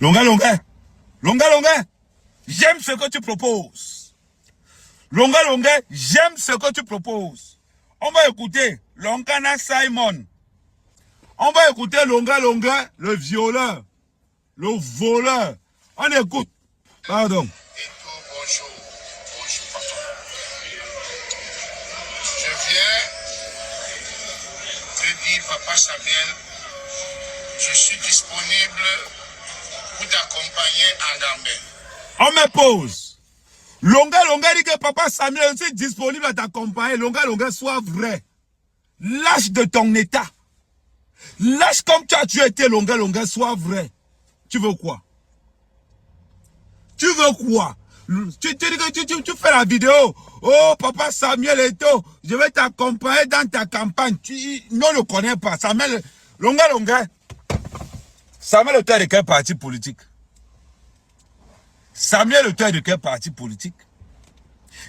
Longa, longa. Longa, longa. J'aime ce que tu proposes. Longa, longa, j'aime ce que tu proposes. On va écouter Longana Simon. On va écouter Longa, longa, le violeur, le voleur. On écoute. Pardon. Bonjour. Bonjour, patron. Je viens te dire, Papa Samuel, je suis disponible pour t'accompagner à Gambé. On me pose. Longa, longa dit que Papa Samuel, je suis disponible à t'accompagner. Longa, longa, sois vrai. Lâche de ton état. Lâche comme tu as été, longa, longa, sois vrai. Tu veux quoi? Tu veux quoi? Tu dis que tu fais la vidéo. Oh, Papa Samuel Eto'o, je vais t'accompagner dans ta campagne. Non, ne le connais pas. Samuel, longa, longa. Samuel Eto'o est de quel parti politique? Samuel Eto'o est de quel parti politique?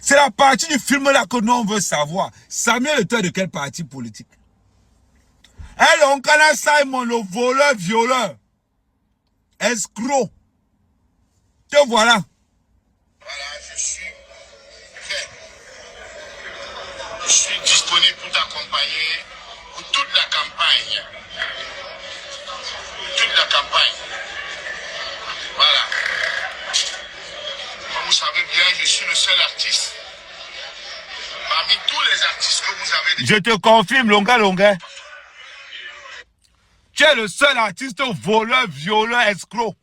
C'est la partie du film là que nous on veut savoir. Samuel Eto'o est de quel parti politique? Un Longana Simon, le voleur, violeur, escroc. Te voilà. Voilà, je suis prêt. Je suis disponible pour t'accompagner pour toute la campagne. Toute la campagne. Voilà. Comme vous savez bien, je suis le seul artiste. Parmi tous les artistes que vous avez... Je te confirme, longa, longa. Tu es le seul artiste voleur, violeur, escroc.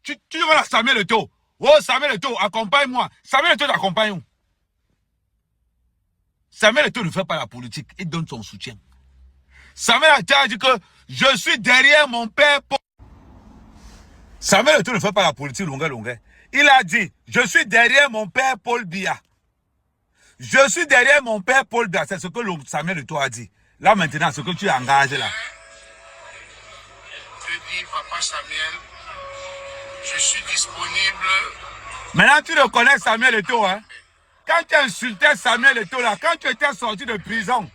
Tu vas à Samuel Eto'o. Oh, Samuel Eto'o, accompagne-moi. Samuel Eto'o t'accompagne. Samuel Eto'o ne fait pas la politique. Il donne son soutien. Samuel Eto'o a dit que je suis derrière mon père. Samuel Eto'o ne fait pas la politique, longa, longa. Il a dit, je suis derrière mon père Paul Biya. Je suis derrière mon père Paul Biya. C'est ce que Samuel Eto'o a dit. Là maintenant, ce que tu es engagé là. Je dis, Papa Samuel, je suis disponible. Maintenant, tu reconnais Samuel Eto'o, hein? Quand tu insultais Samuel Eto'o là, quand tu étais sorti de prison,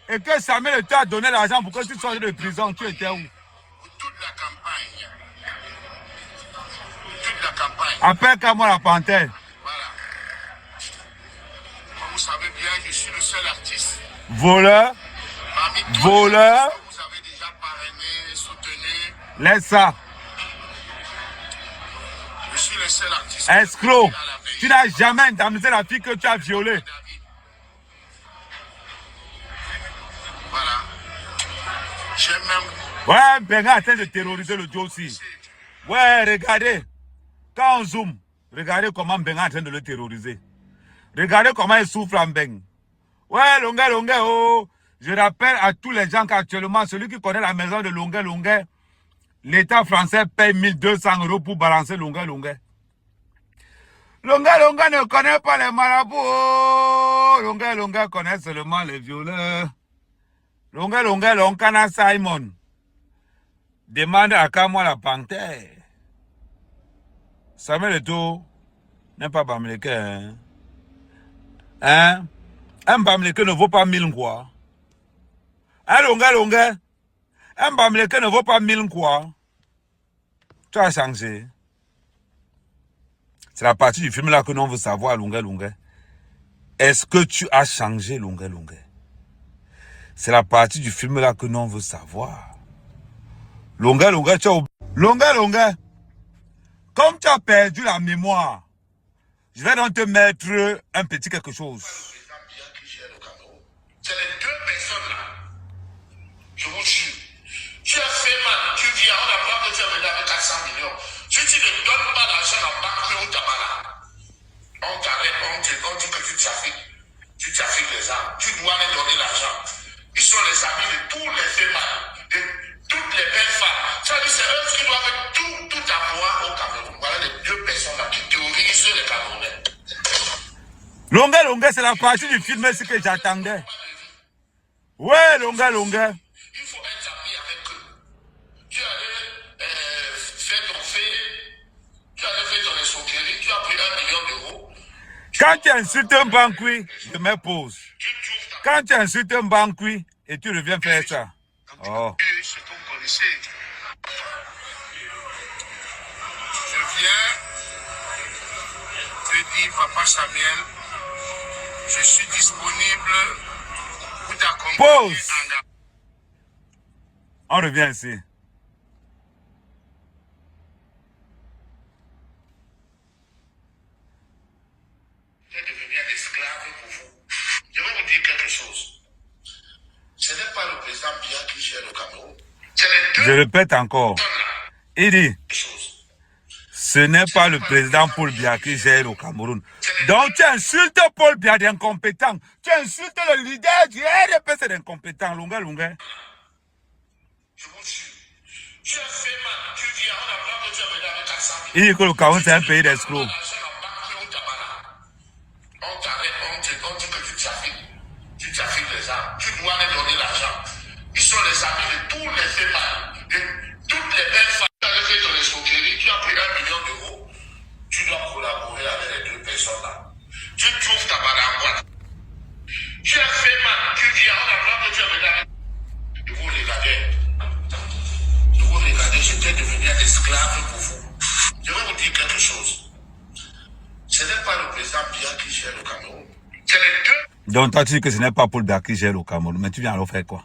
et que Samuel Eto'o a donné l'argent pour que tu sortes de prison, tu étais où? Pour toute la campagne. Toute la campagne. Appelle moi la panthère. Voilà. Comme vous savez bien, je suis le seul artiste. Voleur. Parmi tous Voleur. les artistes que vous avez déjà parrainé, soutenu. Laisse ça. Je suis le seul artiste. Escroc. Tu n'as jamais indemnisé la fille que tu as violée. Voilà. J'aime même. Ouais, Benga est en train de terroriser le Dieu aussi. Ouais, regardez. Quand on zoome, regardez comment Benga est en train de le terroriser. Regardez comment il souffle en Beng. Ouais, longa, longa, oh. Je rappelle à tous les gens qu'actuellement, celui qui connaît la maison de longa, longa, l'État français paye 1200 € pour balancer longa, longa. Longa, longa ne connaît pas les marabouts. Oh. Longa, longa connaît seulement les violeurs. Longa, longa, Longana Simon. Demande à Kamwa la panthère. Samuel Eto'o n'est pas Bamileke. Hein? Un Bamileke ne vaut pas 1000 quoi. Hein, longa, longa? Un Bamileke ne vaut pas 1000 quoi. Tu as changé. C'est la partie du film là que l'on veut savoir, longa, longa. Est-ce que tu as changé, longa, longa? C'est la partie du film là que l'on veut savoir. Longa, longa, tu as oublié. Longa, longa. Comme tu as perdu la mémoire, je vais donc te mettre un petit quelque chose. C'est les deux personnes là. Je vous jure. Tu as fait mal. Tu viens, on apprend que tu as venu avec 400 millions. Si tu ne donnes pas l'argent en banque, on t'a pas là. On t'arrête, on dit que tu trafiques. Tu trafiques les armes. Tu dois leur donner l'argent. Ils sont les amis de tous les femmes, de toutes les belles femmes. Ça dit, c'est eux qui doivent tout avoir au Cameroun. Voilà les deux personnes là qui terrorisent les Camerounais. Longa, longa, c'est la partie du film ce que j'attendais. Ouais, longa, longa. Il faut être ami avec eux. Tu allais faire ton fait, tu allais faire ton escroquerie, tu as pris 1 million d'euros. Quand tu insultes un banquier, je me pose. Quand tu insultes un banquier et tu reviens faire ça. Oh. Ce que vous connaissez. viens te dire, Papa Samuel, je suis disponible pour t'accompagner. Pause. On revient ici. Je vais devenir un esclave pour vous. Je vais vous dire quelque chose. Ce n'est pas le président Biya qui gère le Cameroun. C'est les Je deux répète encore. Il dit, choses. ce n'est pas le président Paul Biya qui gère le Cameroun. Donc tu insultes Paul Biya d'incompétent. Tu insultes le leader du RDPC d'incompétent. Lunga, lunga. Je vous jure. Tu as fait mal. Tu dis, on a pas que tu as venu avec 400 000. Il dit que le Cameroun c'est un pays d'escrocs. On t'arrête, on dit que tu trafiques. Tu trafiques les armes. Tu dois leur donner l'argent. Ils sont les amis de tous les femmes. De toutes les belles femmes. Tu as fait ton escroquerie, tu as pris 1 million d'euros. Tu dois collaborer avec les 2 personnes là. Tu trouves ta balle en boîte. Tu as fait mal. Tu dis, on a pas que tu as venu avec. Je vous regardez. Je vous regardez, j'étais devenu un esclave pour vous. Je vais vous dire quelque chose. Ce n'est pas le président Biya qui gère le Cameroun. C'est les deux Donc toi tu dis que ce n'est pas Paul Biya qui gère le Cameroun. Mais tu viens alors faire quoi?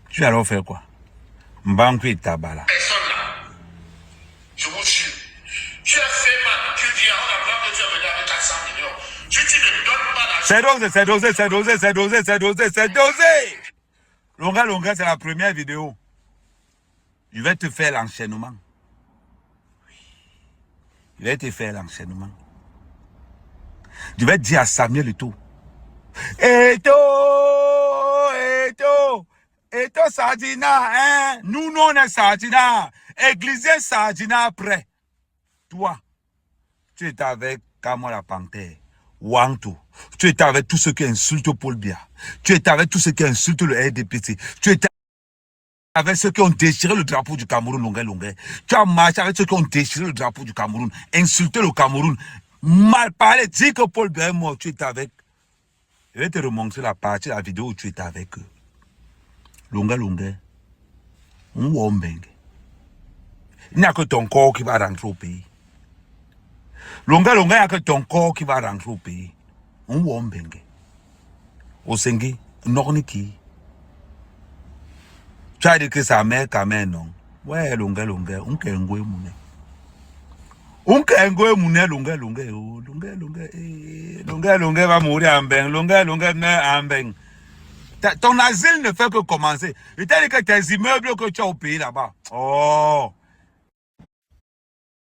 Tu viens alors faire quoi? Mbankou et Tabala. personnes là. Je vous jure. Tu as fait mal. Tu dis, on a pas que tu as venu avec 400 millions. Tu ne donnes pas l'argent. C'est dosé, c'est dosé, c'est dosé, c'est dosé, c'est dosé, c'est dosé. Longa, longa, c'est la première vidéo. Je vais te faire l'enchaînement. Je vais te faire l'enchaînement. Je vais dire à Samuel Eto'o. Eto'o Sardina, hein. Nous, non, on est Sardina. Églisien Sardina après. Toi, tu étais avec Kamala Panthère, Wanto. Tu étais avec tous ceux qui insultent Paul Biya. Tu étais avec tous ceux qui insultent le RDPC. Tu étais avec ceux qui ont déchiré le drapeau du Cameroun, longuet, longuet. Tu as marché avec ceux qui ont déchiré le drapeau du Cameroun, insulté le Cameroun, mal parlé, dit que Paul Biya est mort. Tu étais avec. Je vais te remontrer la partie de la vidéo où tu étais avec eux. Longuet, longuet. On voit un bengue. Il n'y a que ton corps qui va rentrer au pays. Longuet, longuet, il n'y a que ton corps qui va rentrer au pays. On voit un bengue. Au Sengi, Norniki. Tu as dit que sa mère, quand même, non. Ouais, longuet, longuet, on peut engouer mouné. On peut engouer mouné, longuet, longuet, oh, longuet, longuet, longuet, longuet va mourir en beng, longuet, longuet meurt en beng. Ton asile ne fait que commencer. Je t'ai dit que tes immeubles que tu as au pays là-bas. Oh,